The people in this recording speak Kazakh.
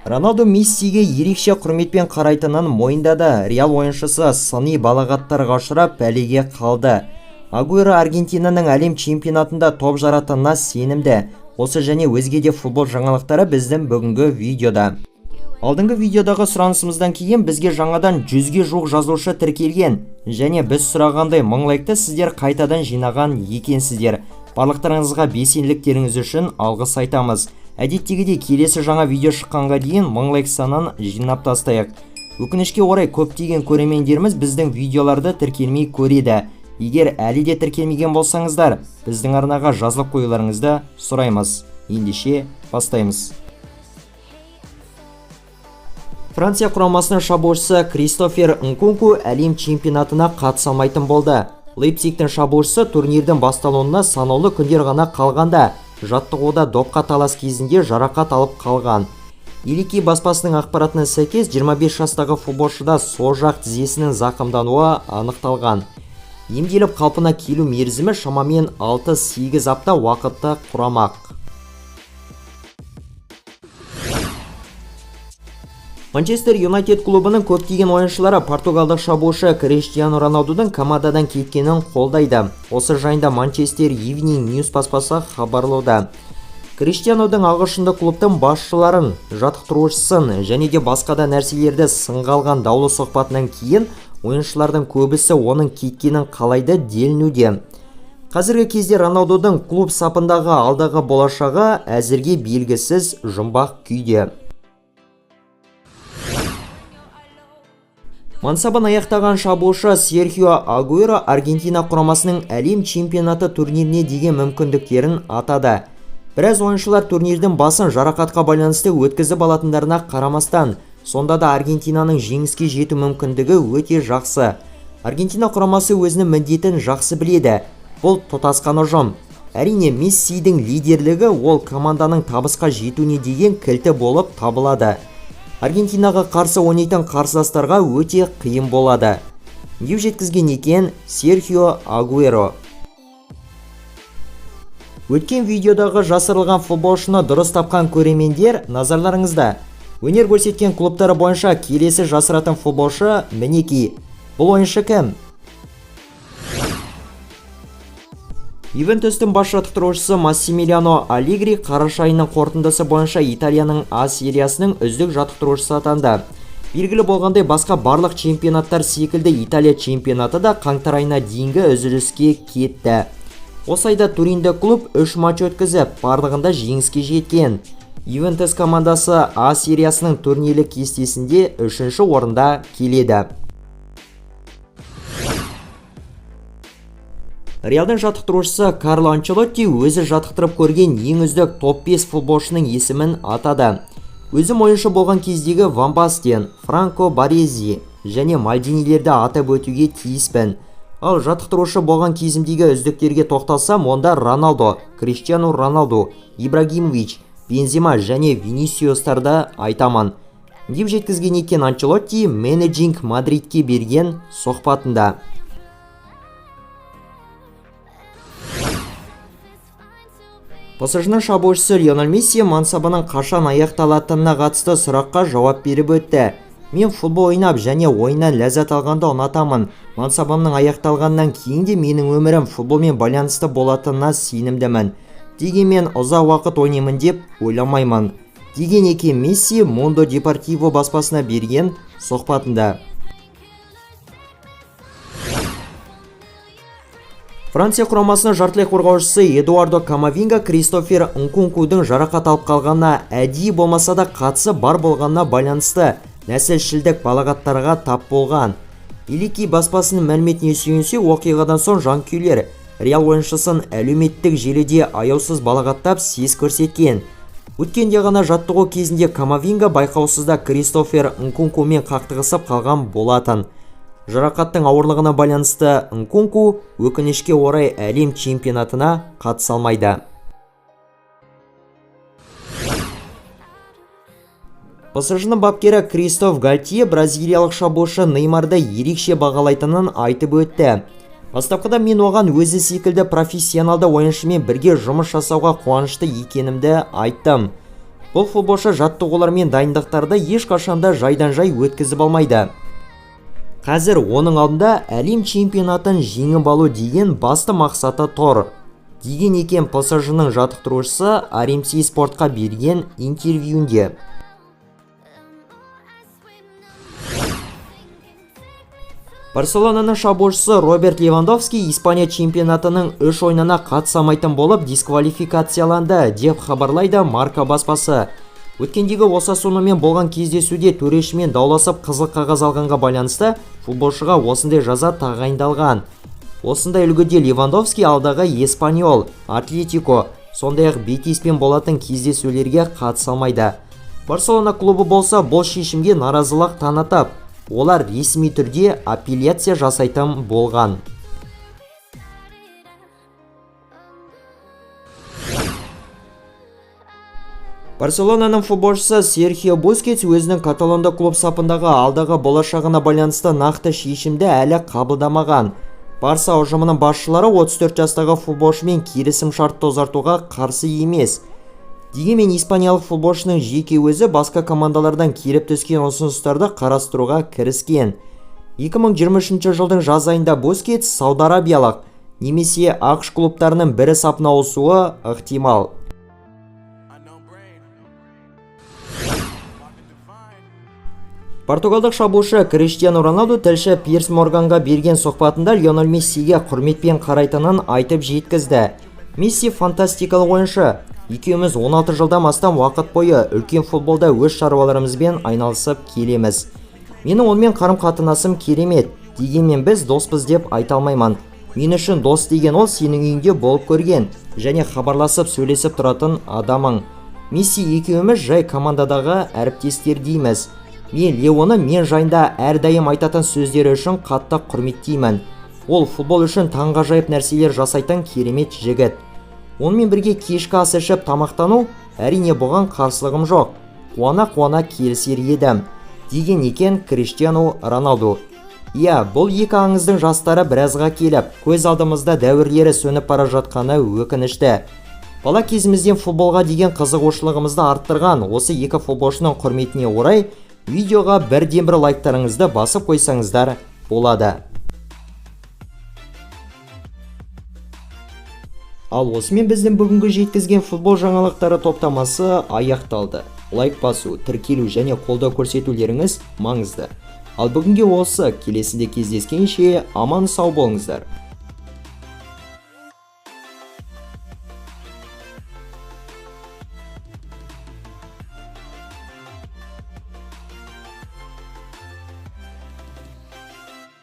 Роналду Мессиге ерекше құрметпен қарайтынын мойындады. Реал ойыншысы сыни балағаттарға ұшырап бәлеге қалды. Агуэро Аргентинаның әлем чемпионатында топ жаратынына сенімді. Осы және өзге де футбол жаңалықтары біздің бүгінгі видеода. Алдыңғы видеодағы сұранысымыздан кейін бізге жаңадан 100-ге жуық жазылушы тіркелген, және біз сұрағандай 1000 лайкты сіздер қайтадан жинаған екенсіздер. Барлықтарыңызға белсенділіктеріңіз үшін алғыс айтамыз. Әдеттегідей келесі жаңа видео шыққанға дейін 1000 лайк санын жинап тастайық. Өкінішке орай көптеген көрермендеріміз біздің видеоларды тіркелмей көреді. Егер әлі де тіркелмеген болсаңыздар, біздің арнаға жазылып қоюларыңызды сұраймыз. Ендеше бастаймыз. Франция құрамасының шабуылшысы Кристофер Нкунку әлем чемпионатына қатыса алмайтын болды. Лейпцигтің шабуылшысы турнирдің басталуына санаулы күндер ғана қалғанда жаттығуда допқа талас кезінде жарақат алып қалған. Илики баспасының ақпаратына сәйкес 25 жастағы футболшыда сол жақ тізесінің зақымдануы анықталған. Емделіп қалпына келу мерзімі шамамен 6-8 апта уақытты құрамақ. Манчестер Юнайтед клубының көптеген ойыншылары португалдық шабуылшы Криштиану Роналдудың командадан кеткенін қолдайды. Осы жайында Manchester Evening News баспасы хабарлауда. Криштианудың ағылшындық клубтың басшыларын, жаттықтырушысын және де басқа да нәрселерді сынға алған даулы сұхбатынан кейін ойыншылардың көбісі оның кеткенін қалайды делінуде. Қазіргі кезде Роналдудың клуб сапындағы алдағы болашағы әзірге белгісіз жұмбақ күйде. Мансабын аяқтаған шабуылшы Серхио Агуэро Аргентина құрамасының әлем чемпионаты турниріне деген мүмкіндіктерін атады. Біраз ойыншылар турнирдің басын жарақатқа байланысты өткізіп алатындарына қарамастан, сонда да Аргентинаның жеңіске жету мүмкіндігі өте жақсы. Аргентина құрамасы өзінің міндетін жақсы біледі. Бұл тұтасқан ұжым. Әрине Мессидің лидерлігі ол команданың табысқа жетуіне деген кілті болып табылады. Аргентинаға қарсы ойнайтын қарсыластарға өте қиын болады, деп жеткізген екен Серхио Агуэро. Өткен видеодағы жасырылған футболшыны дұрыс тапқан көрермендер назарларыңызда. Өнер көрсеткен клубтары бойынша келесі жасыратын футболшы мінеки. Бұл ойыншы кім? Ювентустың бас жаттықтырушысы Массимилиано Аллегри қараша айының қорытындысы бойынша Италияның А сериясының үздік жаттықтырушысы атанды. Белгілі болғандай басқа барлық чемпионаттар секілді Италия чемпионаты да қаңтар айына дейінгі үзіліске кетті. Осы айда Туринде клуб 3 матч өткізіп, барлығында жеңіске жеткен. Ювентус командасы А сериясының турнирлік кестесінде 3-ші орында келеді. Реалдың жаттықтырушысы Карло Анчелотти өзі жаттықтырып көрген ең үздік топ 5 футболшының есімін атады. Өзім ойыншы болған кездегі Ван Бастен, Франко Барези және Мальдинилерді атап өтуге тиіспін. Ал жаттықтырушы болған кезімдегі үздіктерге тоқталсам, онда Роналдо, Криштиану Роналду, Ибрагимович, Бензема және Винисиустарды айтамын, деп жеткізген екен Анчелотти Managing Madridке берген сұхбатында. ПСЖ-ның шабуылшысы Лионель Месси мансабының қашан аяқталатынына қатысты сұраққа жауап беріп өтті. Мен футбол ойнап және ойыннан ләззат алғанды ұнатамын. Мансабымның аяқталғаннан кейін де менің өмірім футболмен байланысты болатынына сенімдімін. Дегенмен ұзақ уақыт ойнаймын деп ойламаймын, деген екен Месси Mundo Deportivo баспасына берген сұхбатында. Франция құрамасының жартылай қорғаушысы Эдуардо Камавинга Кристофер Нкункудың жарақат алып қалғанына әдейі болмаса да қатысы бар болғанына байланысты нәсілшілдік балағаттарға тап болған. Илики баспасының мәліметіне сүйенсе, оқиғадан соң жанкүйерлер Реал ойыншысын әлеуметтік желіде аяусыз балағаттап сес көрсеткен. Өткенде ғана жаттығу кезінде Камавинга байқаусызда Кристофер Нкункумен қақтығысып қалған болатын. Жарақаттың ауырлығына байланысты Нкунку өкінішке орай әлем чемпионатына қатыса алмайды. ПСЖ-ның бапкері Кристоф Гальтье бразилиялық шабуылшы Неймарды ерекше бағалайтынын айтып өтті. Бастапқыда мен оған өзі секілді профессионалды ойыншымен бірге жұмыс жасауға қуанышты екенімді айттым. Бұл футболшы жаттығулар мен дайындықтарды ешқашанда жайдан-жай өткізіп алмайды. Қазір оның алдында әлем чемпионатын жеңіп алу деген басты мақсаты тұр, деген екен ПСЖ-ның жаттықтырушысы RMC Спортқа берген интервьюінде. Барселонаның шабуылшысы Роберт Левандовски Испания чемпионатының 3 ойынына қатыса болып дисквалификацияланды, деп хабарлайды Марка баспасы. Өткендегі Осасунамен болған кездесуде төрешімен дауласып қызыл қағаз алғанға байланысты футболшыға осындай жаза тағайындалған. Осындай үлгіде Левандовски алдағы Эспаньол, Атлетико, сондай-ақ Бетиспен болатын кездесулерге қатыса алмайды. Барселона клубы болса бұл шешімге наразылық танытып, олар ресми түрде апелляция жасайтын болған. Барселонаның футболшысы Серхио Бускетс өзінің каталонда клуб сапындағы алдағы болашағына байланысты нақты шешімді әлі қабылдамаған. Барса ұжымының басшылары 34 жастағы футболшымен келісім шартты ұзартуға қарсы емес. Дегенмен испаниялық футболшының жеке өзі басқа командалардан келіп түскен ұсыныстарды қарастыруға кіріскен. 2023 жылдың жаз айында Бускетс Сауд Арабиялық немесе ақш клубтарының бірі сапына ауысуы ықтимал. Португалдық шабуылшы Криштиану Роналду тілші Пирс Морганға берген сұхбатында Лионель Мессиге құрметпен қарайтынын айтып жеткізді. Месси фантастикалық ойыншы. Екеуміз 16 жылдан астам уақыт бойы үлкен футболда өз шаруаларымызбен айналысып келеміз. Менің онымен қарым-қатынасым керемет. Дегенмен біз доспыз деп айта алмаймын. Мен үшін дос деген ол сенің үйіңде болып көрген және хабарласып сөйлесіп тұратын адамың. Месси екеуміз жай командадағы әріптестер дейміз. Мен Леоны мен жайында әрдайым айтатын сөздері үшін қатты құрметтеймін. Ол футбол үшін таңғажайып нәрселер жасайтын керемет жігіт. Онымен бірге кешкі ас ішіп тамақтану, әрине бұған қарсылығым жоқ. Қуана-қуана келісер едім, деген екен Криштиану Роналду. Иә, бұл екі аңыздың жастары біразға келіп, көз алдымызда дәуірлері сөніп бара жатқаны өкінішті. Бала кезімізден футболға деген қызығушылығымызды арттырған осы екі футболшының құрметіне орай видеоға бірден-бір лайктарыңызды басып қойсаңыздар болады. Ал осымен біздің бүгінгі жеткізген футбол жаңалықтары топтамасы аяқталды. Лайк басу, тіркелу және қолдау көрсетулеріңіз маңызды. Ал бүгінге осы, келесінде кездескенше аман сау болыңыздар.